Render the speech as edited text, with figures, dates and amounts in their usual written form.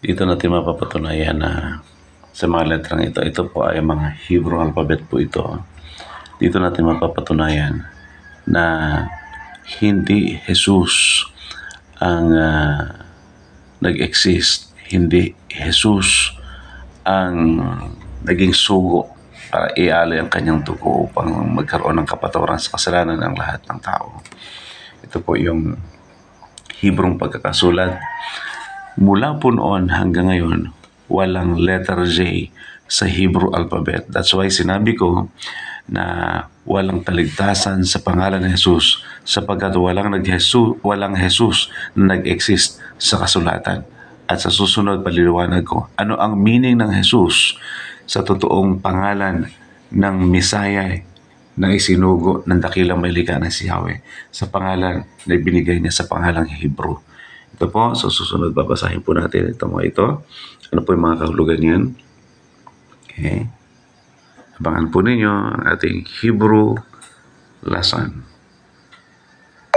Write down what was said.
Dito natin mapapatunayan na sa mga letrang ito po ay mga Hebrew alphabet po ito. Dito natin mapapatunayan na hindi Jesus ang nag-exist. Hindi Jesus ang naging sugo para ialay ang kanyang dugo upang magkaroon ng kapatawaran sa kasalanan ng lahat ng tao. Ito po yung Hebrong pagkakasulat. Mula po noon hanggang ngayon, walang letter J sa Hebrew alphabet. That's why sinabi ko na walang taligtasan sa pangalan ni Jesus sapagkat walang Jesus na nag-exist sa kasulatan. At sa susunod, paliliwanag ko ano ang meaning ng Jesus sa totoong pangalan ng Messiah na isinugo ng dakilang mailika na si Yahweh sa pangalan na ibinigay niya sa pangalang Hebrew. Ito po, sa susunod babasahin po natin ito mga ito. Ano po yung mga kahulugan niyan? Okay. Abangan po ninyo ang ating Hebrew lesson.